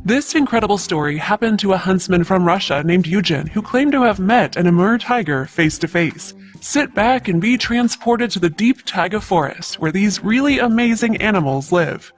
This incredible story happened to a huntsman from Russia named Eugen who claimed to have met an Amur tiger face to face. Sit back and be transported to the deep taiga forest where these really amazing animals live.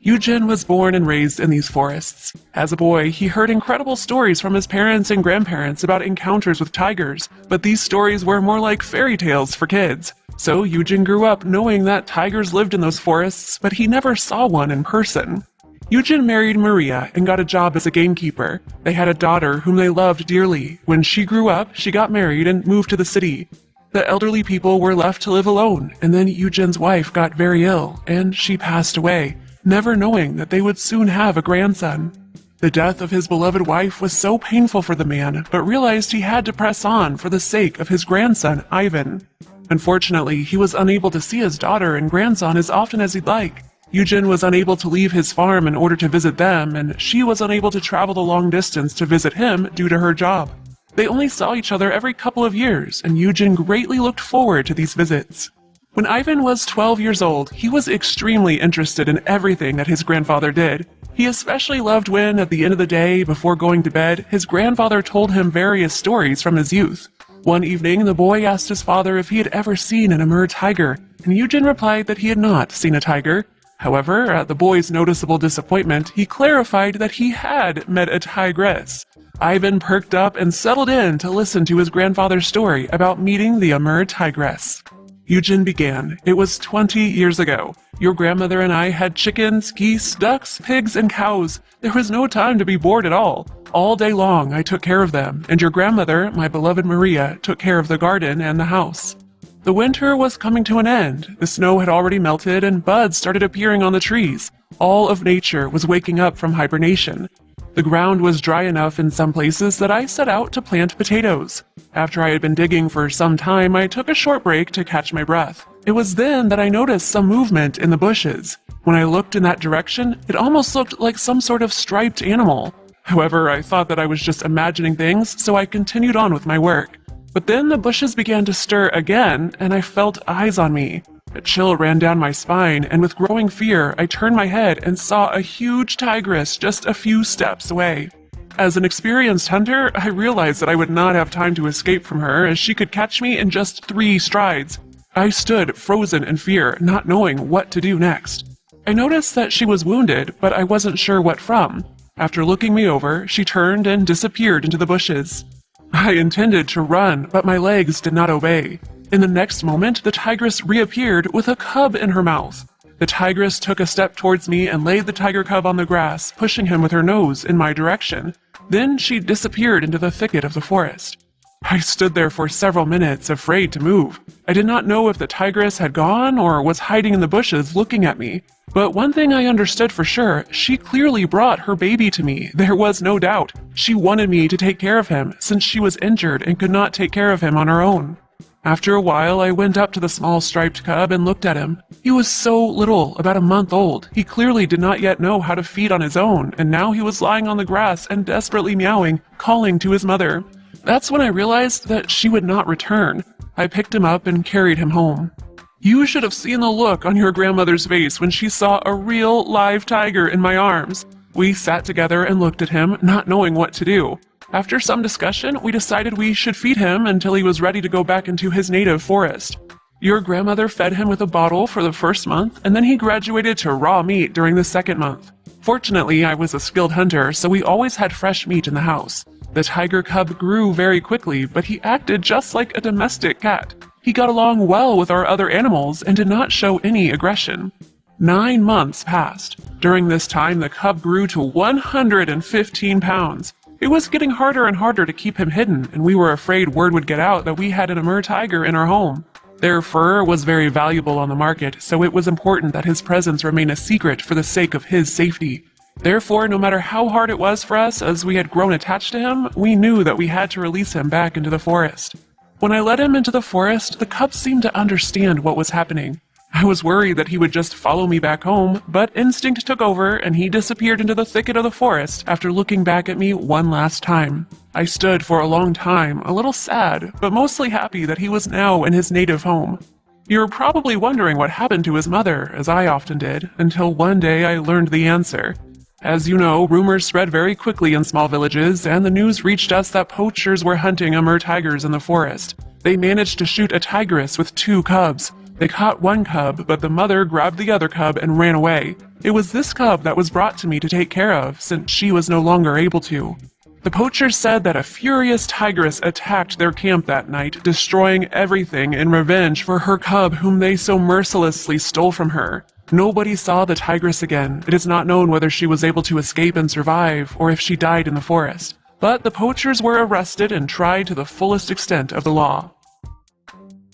Eugen was born and raised in these forests. As a boy, he heard incredible stories from his parents and grandparents about encounters with tigers, but these stories were more like fairy tales for kids. So Eugen grew up knowing that tigers lived in those forests, but he never saw one in person. Eugen married Maria and got a job as a gamekeeper. They had a daughter whom they loved dearly. When she grew up, she got married and moved to the city. The elderly people were left to live alone, and then Eugen's wife got very ill, and she passed away, never knowing that they would soon have a grandson. The death of his beloved wife was so painful for the man, but realized he had to press on for the sake of his grandson, Ivan. Unfortunately, he was unable to see his daughter and grandson as often as he'd like. Eugen was unable to leave his farm in order to visit them, and she was unable to travel the long distance to visit him due to her job. They only saw each other every couple of years, and Eugen greatly looked forward to these visits. When Ivan was 12 years old, he was extremely interested in everything that his grandfather did. He especially loved when, at the end of the day, before going to bed, his grandfather told him various stories from his youth. One evening, the boy asked his father if he had ever seen an Amur tiger, and Eugen replied that he had not seen a tiger. However, at the boy's noticeable disappointment, he clarified that he had met a tigress. Ivan perked up and settled in to listen to his grandfather's story about meeting the Amur tigress. Eugen began. It was 20 years ago. Your grandmother and I had chickens, geese, ducks, pigs, and cows. There was no time to be bored at all. All day long I took care of them, and your grandmother, my beloved Maria, took care of the garden and the house. The winter was coming to an end. The snow had already melted and buds started appearing on the trees. All of nature was waking up from hibernation. The ground was dry enough in some places that I set out to plant potatoes. After I had been digging for some time, I took a short break to catch my breath. It was then that I noticed some movement in the bushes. When I looked in that direction, it almost looked like some sort of striped animal. However, I thought that I was just imagining things, so I continued on with my work. But then the bushes began to stir again, and I felt eyes on me. A chill ran down my spine, and with growing fear, I turned my head and saw a huge tigress just a few steps away. As an experienced hunter, I realized that I would not have time to escape from her, as she could catch me in just 3 strides. I stood frozen in fear, not knowing what to do next. I noticed that she was wounded, but I wasn't sure what from. After looking me over, she turned and disappeared into the bushes. I intended to run, but my legs did not obey. In the next moment, the tigress reappeared with a cub in her mouth. The tigress took a step towards me and laid the tiger cub on the grass, pushing him with her nose in my direction. Then she disappeared into the thicket of the forest. I stood there for several minutes, afraid to move. I did not know if the tigress had gone or was hiding in the bushes looking at me. But one thing I understood for sure, she clearly brought her baby to me. There was no doubt. She wanted me to take care of him, since she was injured and could not take care of him on her own. After a while, I went up to the small striped cub and looked at him. He was so little, about a month old. He clearly did not yet know how to feed on his own, and now he was lying on the grass and desperately meowing, calling to his mother. That's when I realized that she would not return. I picked him up and carried him home. You should have seen the look on your grandmother's face when she saw a real live tiger in my arms. We sat together and looked at him, not knowing what to do. After some discussion, we decided we should feed him until he was ready to go back into his native forest. Your grandmother fed him with a bottle for the first month, and then he graduated to raw meat during the second month. Fortunately, I was a skilled hunter, so we always had fresh meat in the house. The tiger cub grew very quickly, but he acted just like a domestic cat. He got along well with our other animals and did not show any aggression. 9 months passed. During this time, the cub grew to 115 pounds. It was getting harder and harder to keep him hidden, and we were afraid word would get out that we had an Amur tiger in our home. Their fur was very valuable on the market, so it was important that his presence remain a secret for the sake of his safety. Therefore, no matter how hard it was for us as we had grown attached to him, we knew that we had to release him back into the forest. When I led him into the forest, the cub seemed to understand what was happening. I was worried that he would just follow me back home, but instinct took over and he disappeared into the thicket of the forest after looking back at me one last time. I stood for a long time, a little sad, but mostly happy that he was now in his native home. You're probably wondering what happened to his mother, as I often did, until one day I learned the answer. As you know, rumors spread very quickly in small villages, and the news reached us that poachers were hunting Amur tigers in the forest. They managed to shoot a tigress with 2 cubs. They caught one cub, but the mother grabbed the other cub and ran away. It was this cub that was brought to me to take care of, since she was no longer able to. The poachers said that a furious tigress attacked their camp that night, destroying everything in revenge for her cub whom they so mercilessly stole from her. Nobody saw the tigress again. It is not known whether she was able to escape and survive, or if she died in the forest. But the poachers were arrested and tried to the fullest extent of the law.